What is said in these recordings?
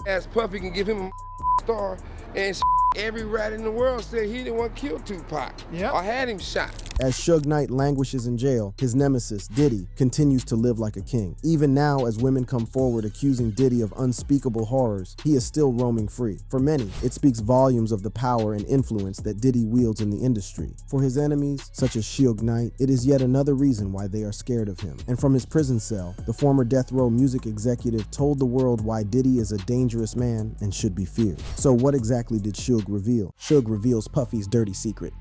asked Puffy can give him a star, and every rat in the world said he didn't want to kill Tupac or had him shot. As Suge Knight languishes in jail, his nemesis, Diddy, continues to live like a king. Even now, as women come forward accusing Diddy of unspeakable horrors, he is still roaming free. For many, it speaks volumes of the power and influence that Diddy wields in the industry. For his enemies, such as Suge Knight, it is yet another reason why they are scared of him. And from his prison cell, the former Death Row music executive told the world why Diddy is a dangerous man and should be feared. So what exactly did Suge reveal? Suge reveals Puffy's dirty secret.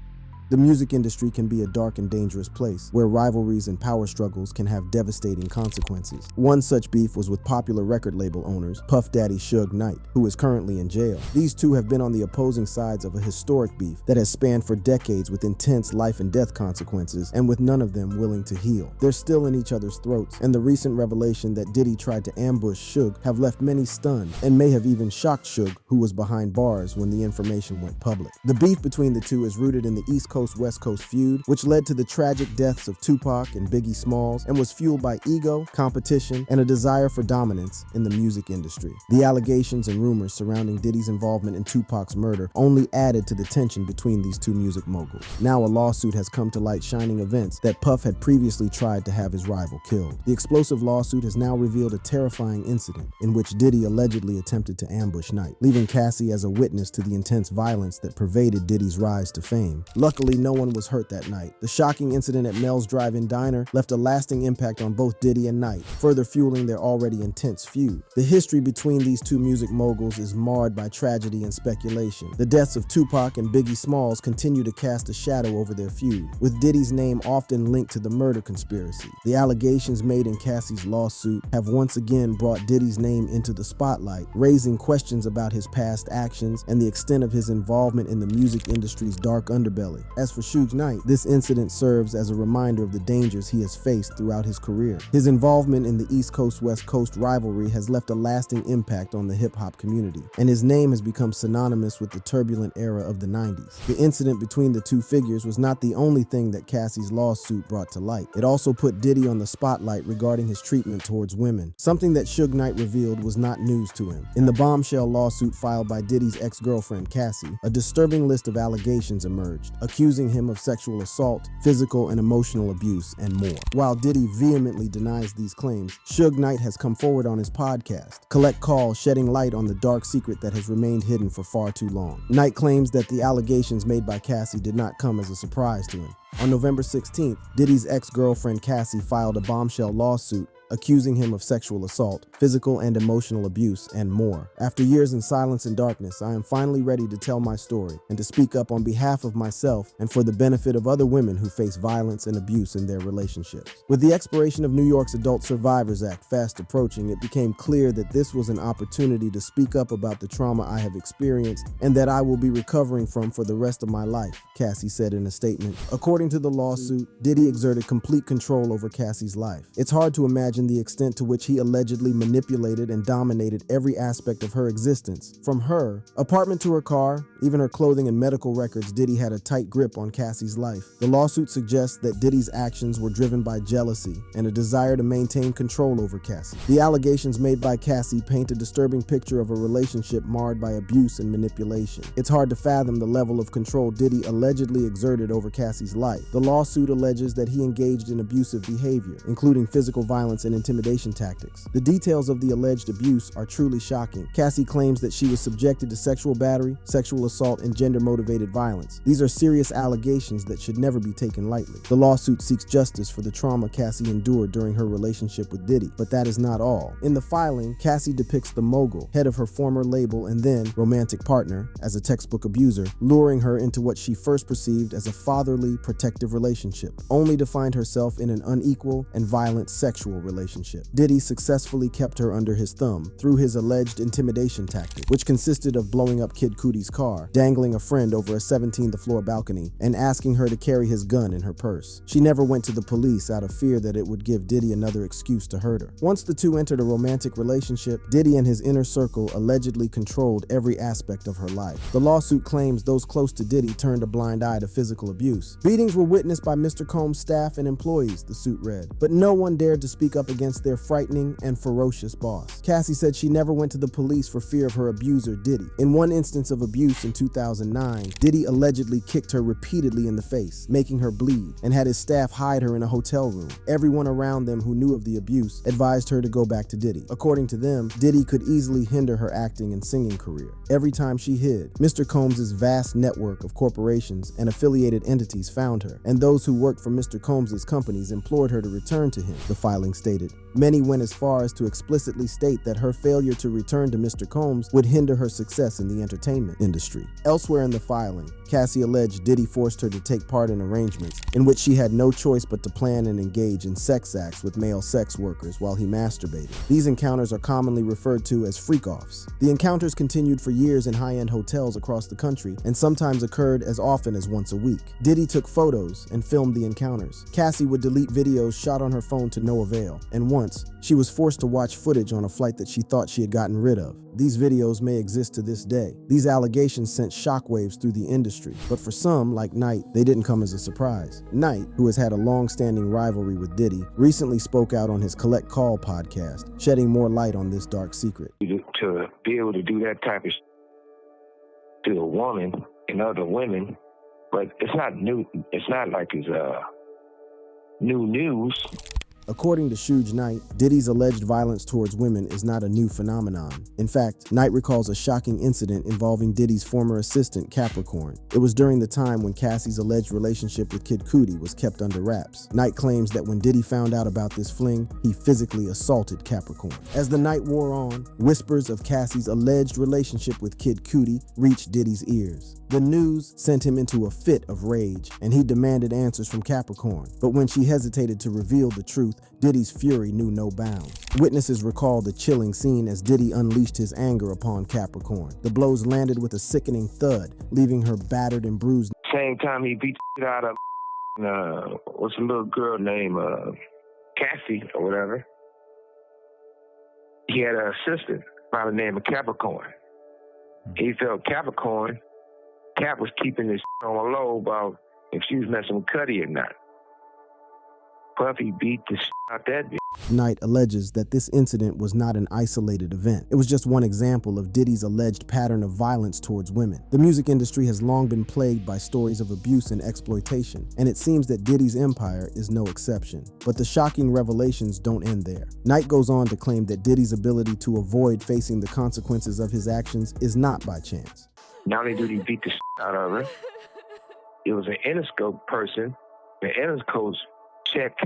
The music industry can be a dark and dangerous place, where rivalries and power struggles can have devastating consequences. One such beef was with popular record label owners, Puff Daddy Suge Knight, who is currently in jail. These two have been on the opposing sides of a historic beef that has spanned for decades with intense life and death consequences, and with none of them willing to heal. They're still in each other's throats, and the recent revelation that Diddy tried to ambush Suge have left many stunned, and may have even shocked Suge, who was behind bars when the information went public. The beef between the two is rooted in the East Coast-West Coast feud, which led to the tragic deaths of Tupac and Biggie Smalls, and was fueled by ego, competition, and a desire for dominance in the music industry. The allegations and rumors surrounding Diddy's involvement in Tupac's murder only added to the tension between these two music moguls. Now a lawsuit has come to light, shining events that Puff had previously tried to have his rival killed. The explosive lawsuit has now revealed a terrifying incident in which Diddy allegedly attempted to ambush Knight, leaving Cassie as a witness to the intense violence that pervaded Diddy's rise to fame. Luckily, no one was hurt that night. The shocking incident at Mel's Drive-In Diner left a lasting impact on both Diddy and Knight, further fueling their already intense feud. The history between these two music moguls is marred by tragedy and speculation. The deaths of Tupac and Biggie Smalls continue to cast a shadow over their feud, with Diddy's name often linked to the murder conspiracy. The allegations made in Cassie's lawsuit have once again brought Diddy's name into the spotlight, raising questions about his past actions and the extent of his involvement in the music industry's dark underbelly. As for Suge Knight, this incident serves as a reminder of the dangers he has faced throughout his career. His involvement in the East Coast-West Coast rivalry has left a lasting impact on the hip-hop community, and his name has become synonymous with the turbulent era of the 90s. The incident between the two figures was not the only thing that Cassie's lawsuit brought to light. It also put Diddy on the spotlight regarding his treatment towards women. Something that Suge Knight revealed was not news to him. In the bombshell lawsuit filed by Diddy's ex-girlfriend Cassie, a disturbing list of allegations emerged, accusing him of sexual assault, physical and emotional abuse, and more. While Diddy vehemently denies these claims, Suge Knight has come forward on his podcast, Collect Call, shedding light on the dark secret that has remained hidden for far too long. Knight claims that the allegations made by Cassie did not come as a surprise to him. On November 16th, Diddy's ex-girlfriend Cassie filed a bombshell lawsuit accusing him of sexual assault, physical and emotional abuse, and more. After years in silence and darkness, I am finally ready to tell my story and to speak up on behalf of myself and for the benefit of other women who face violence and abuse in their relationships. With the expiration of New York's Adult Survivors Act fast approaching, it became clear that this was an opportunity to speak up about the trauma I have experienced and that I will be recovering from for the rest of my life, Cassie said in a statement. According to the lawsuit, Diddy exerted complete control over Cassie's life. It's hard to imagine the extent to which he allegedly manipulated and dominated every aspect of her existence. From her apartment to her car, even her clothing and medical records, Diddy had a tight grip on Cassie's life. The lawsuit suggests that Diddy's actions were driven by jealousy and a desire to maintain control over Cassie. The allegations made by Cassie paint a disturbing picture of a relationship marred by abuse and manipulation. It's hard to fathom the level of control Diddy allegedly exerted over Cassie's life. The lawsuit alleges that he engaged in abusive behavior, including physical violence and intimidation tactics. The details of the alleged abuse are truly shocking. Cassie claims that she was subjected to sexual battery, sexual assault, and gender-motivated violence. These are serious allegations that should never be taken lightly. The lawsuit seeks justice for the trauma Cassie endured during her relationship with Diddy, but that is not all. In the filing, Cassie depicts the mogul, head of her former label and then romantic partner, as a textbook abuser, luring her into what she first perceived as a fatherly, protective relationship, only to find herself in an unequal and violent sexual relationship. Diddy successfully kept her under his thumb through his alleged intimidation tactic, which consisted of blowing up Kid Cudi's car, dangling a friend over a 17th floor balcony, and asking her to carry his gun in her purse. She never went to the police out of fear that it would give Diddy another excuse to hurt her. Once the two entered a romantic relationship, Diddy and his inner circle allegedly controlled every aspect of her life. The lawsuit claims those close to Diddy turned a blind eye to physical abuse. Beatings were witnessed by Mr. Combs' staff and employees, the suit read, but no one dared to speak up up against their frightening and ferocious boss. Cassie said she never went to the police for fear of her abuser, Diddy. In one instance of abuse in 2009, Diddy allegedly kicked her repeatedly in the face, making her bleed, and had his staff hide her in a hotel room. Everyone around them who knew of the abuse advised her to go back to Diddy. According to them, Diddy could easily hinder her acting and singing career. Every time she hid, Mr. Combs' vast network of corporations and affiliated entities found her, and those who worked for Mr. Combs' companies implored her to return to him, the filing stated. Many went as far as to explicitly state that her failure to return to Mr. Combs would hinder her success in the entertainment industry. Elsewhere in the filing, Cassie alleged Diddy forced her to take part in arrangements in which she had no choice but to plan and engage in sex acts with male sex workers while he masturbated. These encounters are commonly referred to as freak-offs. The encounters continued for years in high-end hotels across the country and sometimes occurred as often as once a week. Diddy took photos and filmed the encounters. Cassie would delete videos shot on her phone to no avail, and once she was forced to watch footage on a flight that she thought she had gotten rid of. These videos may exist to this day. These allegations sent shockwaves through the industry, but for some, like Knight, they didn't come as a surprise. Knight, who has had a long-standing rivalry with Diddy, recently spoke out on his Collect Call podcast, shedding more light on this dark secret. To be able to do that type of to a woman and other women, but it's not new. It's not like it's new news. According to Suge Knight, Diddy's alleged violence towards women is not a new phenomenon. In fact, Knight recalls a shocking incident involving Diddy's former assistant, Capricorn. It was during the time when Cassie's alleged relationship with Kid Cudi was kept under wraps. Knight claims that when Diddy found out about this fling, he physically assaulted Capricorn. As the night wore on, whispers of Cassie's alleged relationship with Kid Cudi reached Diddy's ears. The news sent him into a fit of rage, and he demanded answers from Capricorn. But when she hesitated to reveal the truth, Diddy's fury knew no bounds. Witnesses recall the chilling scene as Diddy unleashed his anger upon Capricorn. The blows landed with a sickening thud, leaving her battered and bruised. Same time he beat the shit out of what's a little girl named Cassie or whatever. He had an assistant by the name of Capricorn. He felt Cap was keeping this on the low about if she was messing with Cudi or not. Puffy beat the out that bitch. Knight alleges that this incident was not an isolated event. It was just one example of Diddy's alleged pattern of violence towards women. The music industry has long been plagued by stories of abuse and exploitation, and it seems that Diddy's empire is no exception. But the shocking revelations don't end there. Knight goes on to claim that Diddy's ability to avoid facing the consequences of his actions is not by chance. Not only did he beat the out of her, it was an Interscope person, the Interscope check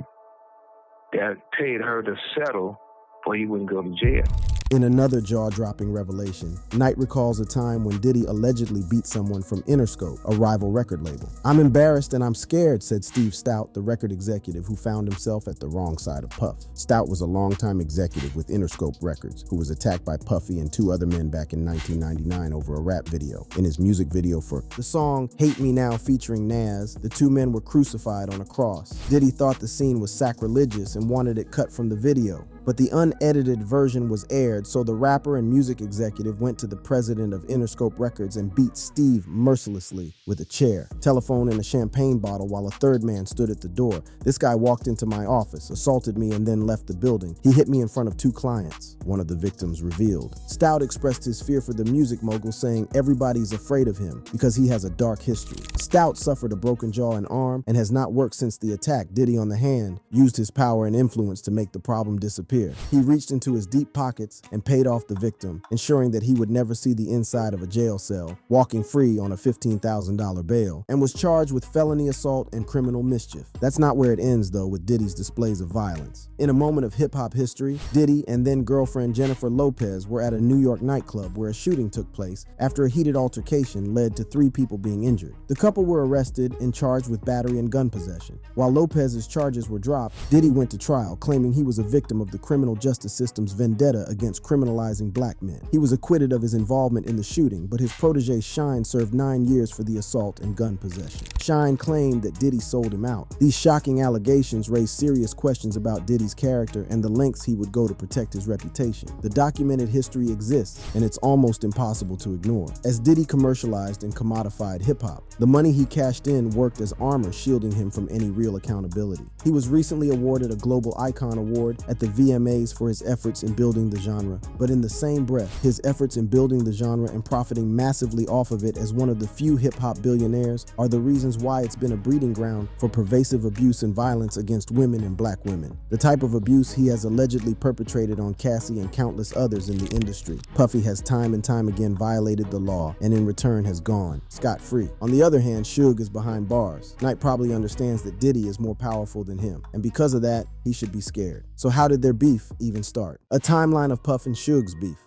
that paid her to settle or he wouldn't go to jail. In another jaw-dropping revelation, Knight recalls a time when Diddy allegedly beat someone from Interscope, a rival record label. "I'm embarrassed and I'm scared," said Steve Stout, the record executive who found himself at the wrong side of Puff. Stout was a longtime executive with Interscope Records, who was attacked by Puffy and two other men back in 1999 over a rap video. In his music video for the song Hate Me Now featuring Nas, the two men were crucified on a cross. Diddy thought the scene was sacrilegious and wanted it cut from the video. But the unedited version was aired, so the rapper and music executive went to the president of Interscope Records and beat Steve mercilessly with a chair, telephone, and a champagne bottle while a third man stood at the door. "This guy walked into my office, assaulted me, and then left the building. He hit me in front of two clients," one of the victims revealed. Stout expressed his fear for the music mogul, saying everybody's afraid of him because he has a dark history. Stout suffered a broken jaw and arm and has not worked since the attack. Diddy, on the hand, used his power and influence to make the problem disappear. He reached into his deep pockets and paid off the victim, ensuring that he would never see the inside of a jail cell, walking free on a $15,000 bail, and was charged with felony assault and criminal mischief. That's not where it ends, though, with Diddy's displays of violence. In a moment of hip-hop history, Diddy and then-girlfriend Jennifer Lopez were at a New York nightclub where a shooting took place after a heated altercation led to 3 people being injured. The couple were arrested and charged with battery and gun possession. While Lopez's charges were dropped, Diddy went to trial, claiming he was a victim of the criminal justice system's vendetta against criminalizing black men. He was acquitted of his involvement in the shooting, but his protege Shine served 9 years for the assault and gun possession. Shine claimed that Diddy sold him out. These shocking allegations raised serious questions about Diddy's character and the lengths he would go to protect his reputation. The documented history exists, and it's almost impossible to ignore. As Diddy commercialized and commodified hip-hop, the money he cashed in worked as armor shielding him from any real accountability. He was recently awarded a Global Icon Award at the VMAs for his efforts in building the genre, but in the same breath, his efforts in building the genre and profiting massively off of it as one of the few hip-hop billionaires are the reasons why it's been a breeding ground for pervasive abuse and violence against women and black women. The type of abuse he has allegedly perpetrated on Cassie and countless others in the industry. Puffy has time and time again violated the law and in return has gone scot-free. On the other hand, Suge is behind bars. Knight probably understands that Diddy is more powerful than him, and because of that, he should be scared. So how did their beef even start? A timeline of Puff and Suge's beef.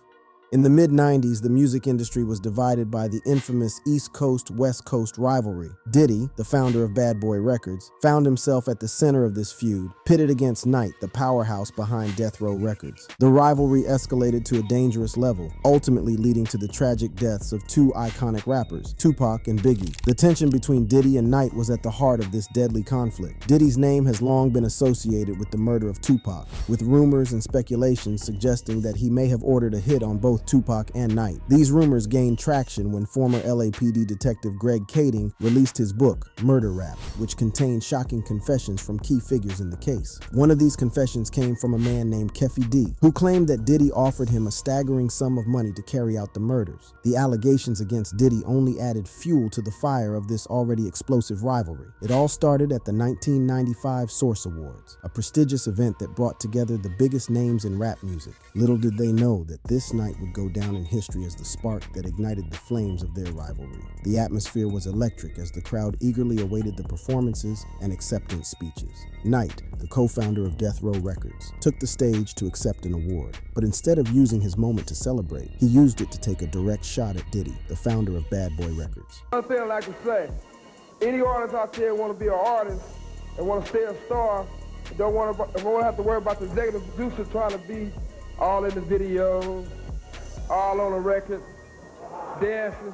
In the mid-90s, the music industry was divided by the infamous East Coast-West Coast rivalry. Diddy, the founder of Bad Boy Records, found himself at the center of this feud, pitted against Knight, the powerhouse behind Death Row Records. The rivalry escalated to a dangerous level, ultimately leading to the tragic deaths of two iconic rappers, Tupac and Biggie. The tension between Diddy and Knight was at the heart of this deadly conflict. Diddy's name has long been associated with the murder of Tupac, with rumors and speculations suggesting that he may have ordered a hit on both Tupac and Knight. These rumors gained traction when former LAPD detective Greg Kading released his book, Murder Rap, which contained shocking confessions from key figures in the case. One of these confessions came from a man named Keffy D, who claimed that Diddy offered him a staggering sum of money to carry out the murders. The allegations against Diddy only added fuel to the fire of this already explosive rivalry. It all started at the 1995 Source Awards, a prestigious event that brought together the biggest names in rap music. Little did they know that this night would go down in history as the spark that ignited the flames of their rivalry. The atmosphere was electric as the crowd eagerly awaited the performances and acceptance speeches. Knight, the co-founder of Death Row Records, took the stage to accept an award, but instead of using his moment to celebrate, he used it to take a direct shot at Diddy, the founder of Bad Boy Records. One thing I like to say, any artist out there want to be an artist and want to stay a star, don't want to have to worry about the executive producer trying to be all in the videos, all on the record, dancing.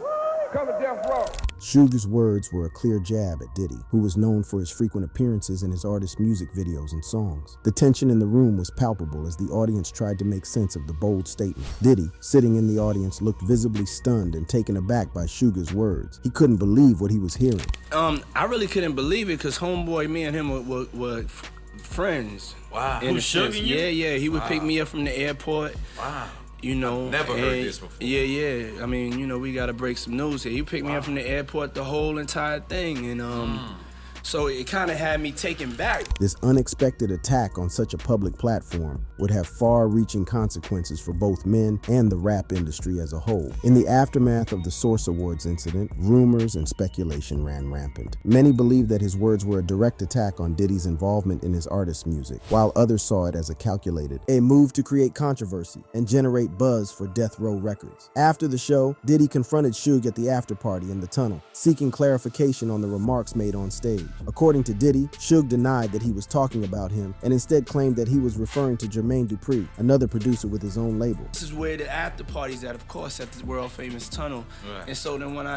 Come to Death Row. Suge's words were a clear jab at Diddy, who was known for his frequent appearances in his artist's music videos and songs. The tension in the room was palpable as the audience tried to make sense of the bold statement. Diddy, sitting in the audience, looked visibly stunned and taken aback by Suge's words. He couldn't believe what he was hearing. I really couldn't believe it because homeboy, me and him were friends. Wow. Who's Suge? Yeah. He would pick me up from the airport. Wow. You know, I've never heard this before. Yeah. I mean, you know, we gotta break some news here. He picked me up from the airport, the whole entire thing, and so it kind of had me taken back. This unexpected attack on such a public platform would have far-reaching consequences for both men and the rap industry as a whole. In the aftermath of the Source Awards incident, rumors and speculation ran rampant. Many believed that his words were a direct attack on Diddy's involvement in his artist's music, while others saw it as a move to create controversy and generate buzz for Death Row Records. After the show, Diddy confronted Suge at the after-party in the tunnel, seeking clarification on the remarks made on stage. According to Diddy, Suge denied that he was talking about him and instead claimed that he was referring to Jermaine Dupri, another producer with his own label. This is where the after party's at, of course, at the world famous tunnel. Right. And so then when I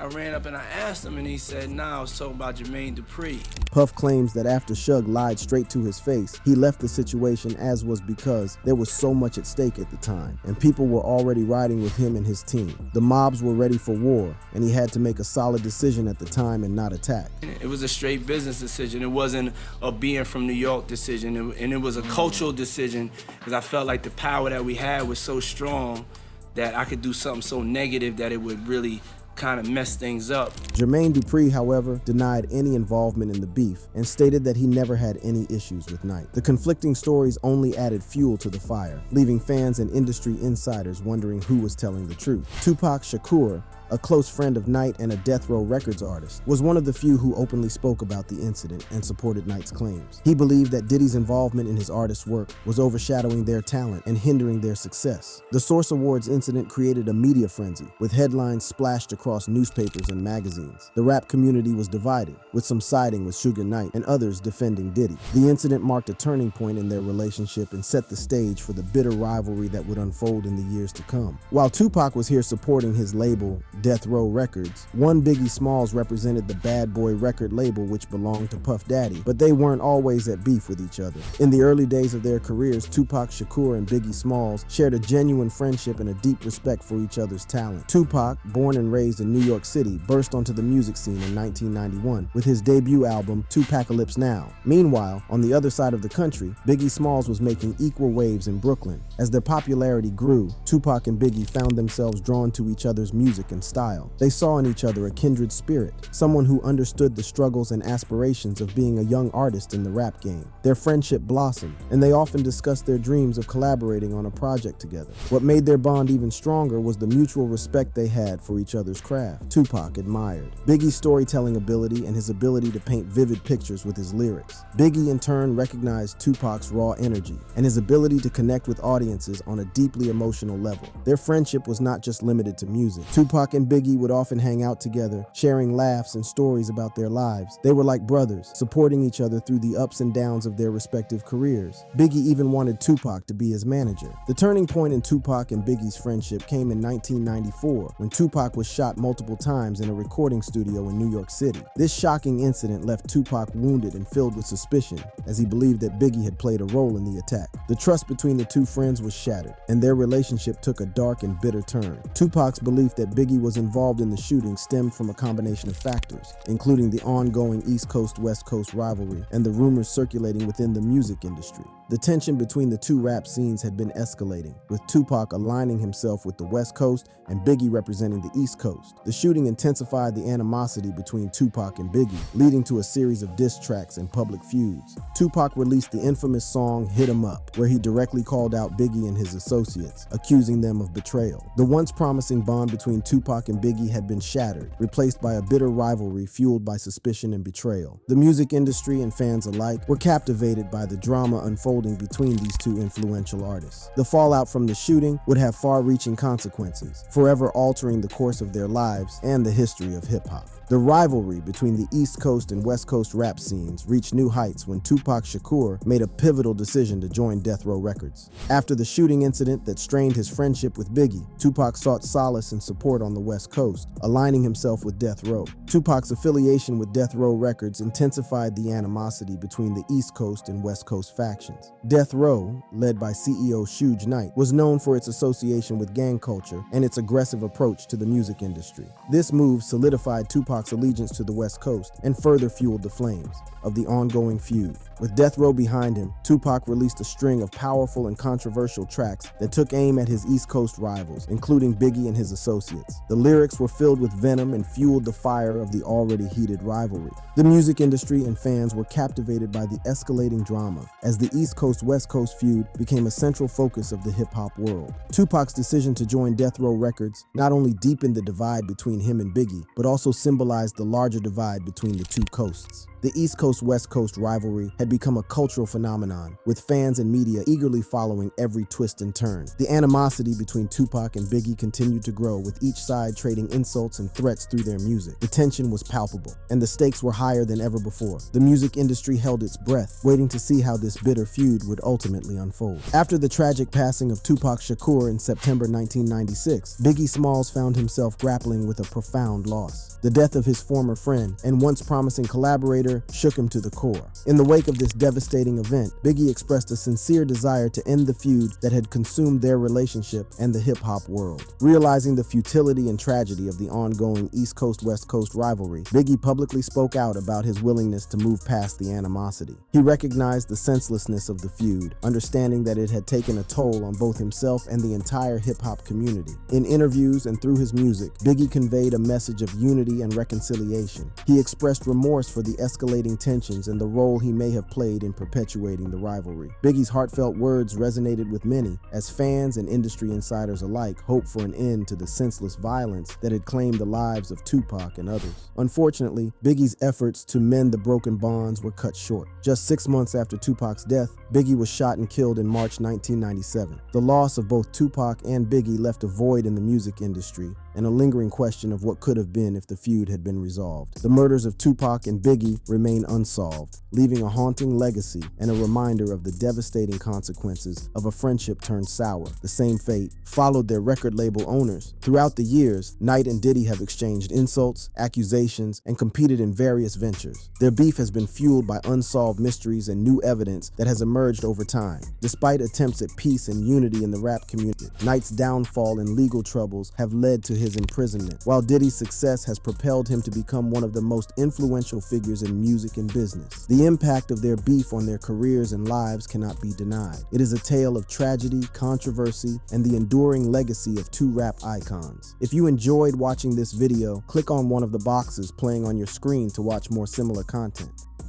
ran up and I asked him and he said, nah, I was talking about Jermaine Dupri. Puff claims that after Suge lied straight to his face, he left the situation as was because there was so much at stake at the time, and people were already riding with him and his team. The mobs were ready for war, and he had to make a solid decision at the time and not attack. It was a straight business decision. It wasn't a being from New York decision, and it was a cultural decision because I felt like the power that we had was so strong that I could do something so negative that it would really kind of mess things up. Jermaine Dupri, however, denied any involvement in the beef and stated that he never had any issues with Knight. The conflicting stories only added fuel to the fire, leaving fans and industry insiders wondering who was telling the truth. Tupac Shakur, a close friend of Knight and a Death Row Records artist, was one of the few who openly spoke about the incident and supported Knight's claims. He believed that Diddy's involvement in his artist's work was overshadowing their talent and hindering their success. The Source Awards incident created a media frenzy, with headlines splashed across across newspapers and magazines. The rap community was divided, with some siding with Suge Knight and others defending Diddy. The incident marked a turning point in their relationship and set the stage for the bitter rivalry that would unfold in the years to come. While Tupac was here supporting his label, Death Row Records, one Biggie Smalls represented the Bad Boy record label which belonged to Puff Daddy, but they weren't always at beef with each other. In the early days of their careers, Tupac Shakur and Biggie Smalls shared a genuine friendship and a deep respect for each other's talent. Tupac, born and raised in New York City, burst onto the music scene in 1991 with his debut album, Tupacalypse Now. Meanwhile, on the other side of the country, Biggie Smalls was making equal waves in Brooklyn. As their popularity grew, Tupac and Biggie found themselves drawn to each other's music and style. They saw in each other a kindred spirit, someone who understood the struggles and aspirations of being a young artist in the rap game. Their friendship blossomed, and they often discussed their dreams of collaborating on a project together. What made their bond even stronger was the mutual respect they had for each other's craft. Tupac admired Biggie's storytelling ability and his ability to paint vivid pictures with his lyrics. Biggie, in turn, recognized Tupac's raw energy and his ability to connect with audiences on a deeply emotional level. Their friendship was not just limited to music. Tupac and Biggie would often hang out together, sharing laughs and stories about their lives. They were like brothers, supporting each other through the ups and downs of their respective careers. Biggie even wanted Tupac to be his manager. The turning point in Tupac and Biggie's friendship came in 1994 when Tupac was shot multiple times in a recording studio in New York City. This shocking incident left Tupac wounded and filled with suspicion, as he believed that Biggie had played a role in the attack. The trust between the two friends was shattered, and their relationship took a dark and bitter turn. Tupac's belief that Biggie was involved in the shooting stemmed from a combination of factors, including the ongoing East Coast-West Coast rivalry and the rumors circulating within the music industry. The tension between the two rap scenes had been escalating, with Tupac aligning himself with the West Coast and Biggie representing the East Coast. The shooting intensified the animosity between Tupac and Biggie, leading to a series of diss tracks and public feuds. Tupac released the infamous song Hit 'Em Up, where he directly called out Biggie and his associates, accusing them of betrayal. The once promising bond between Tupac and Biggie had been shattered, replaced by a bitter rivalry fueled by suspicion and betrayal. The music industry and fans alike were captivated by the drama unfolding between these two influential artists. The fallout from the shooting would have far-reaching consequences, forever altering the course of their lives and the history of hip-hop. The rivalry between the East Coast and West Coast rap scenes reached new heights when Tupac Shakur made a pivotal decision to join Death Row Records. After the shooting incident that strained his friendship with Biggie, Tupac sought solace and support on the West Coast, aligning himself with Death Row. Tupac's affiliation with Death Row Records intensified the animosity between the East Coast and West Coast factions. Death Row, led by CEO Suge Knight, was known for its association with gang culture and its aggressive approach to the music industry. This move solidified Tupac's allegiance to the West Coast and further fueled the flames of the ongoing feud. With Death Row behind him, Tupac released a string of powerful and controversial tracks that took aim at his East Coast rivals, including Biggie and his associates. The lyrics were filled with venom and fueled the fire of the already heated rivalry. The music industry and fans were captivated by the escalating drama, as the East Coast-West Coast feud became a central focus of the hip-hop world. Tupac's decision to join Death Row Records not only deepened the divide between him and Biggie, but also symbolized the larger divide between the two coasts. The East Coast-West Coast rivalry had become a cultural phenomenon, with fans and media eagerly following every twist and turn. The animosity between Tupac and Biggie continued to grow, with each side trading insults and threats through their music. The tension was palpable, and the stakes were higher than ever before. The music industry held its breath, waiting to see how this bitter feud would ultimately unfold. After the tragic passing of Tupac Shakur in September 1996, Biggie Smalls found himself grappling with a profound loss. The death of his former friend and once promising collaborator shook him to the core. In the wake of this devastating event, Biggie expressed a sincere desire to end the feud that had consumed their relationship and the hip-hop world. Realizing the futility and tragedy of the ongoing East Coast-West Coast rivalry, Biggie publicly spoke out about his willingness to move past the animosity. He recognized the senselessness of the feud, understanding that it had taken a toll on both himself and the entire hip-hop community. In interviews and through his music, Biggie conveyed a message of unity and reconciliation. He expressed remorse for the escalation escalating tensions and the role he may have played in perpetuating the rivalry. Biggie's heartfelt words resonated with many, as fans and industry insiders alike hoped for an end to the senseless violence that had claimed the lives of Tupac and others. Unfortunately, Biggie's efforts to mend the broken bonds were cut short. Just 6 months after Tupac's death, Biggie was shot and killed in March 1997. The loss of both Tupac and Biggie left a void in the music industry and a lingering question of what could have been if the feud had been resolved. The murders of Tupac and Biggie remain unsolved, leaving a haunting legacy and a reminder of the devastating consequences of a friendship turned sour. The same fate followed their record label owners. Throughout the years, Knight and Diddy have exchanged insults, accusations, and competed in various ventures. Their beef has been fueled by unsolved mysteries and new evidence that has emerged over time. Despite attempts at peace and unity in the rap community, Knight's downfall and legal troubles have led to his imprisonment, while Diddy's success has propelled him to become one of the most influential figures in music and business. The impact of their beef on their careers and lives cannot be denied. It is a tale of tragedy, controversy, and the enduring legacy of two rap icons. If you enjoyed watching this video, click on one of the boxes playing on your screen to watch more similar content.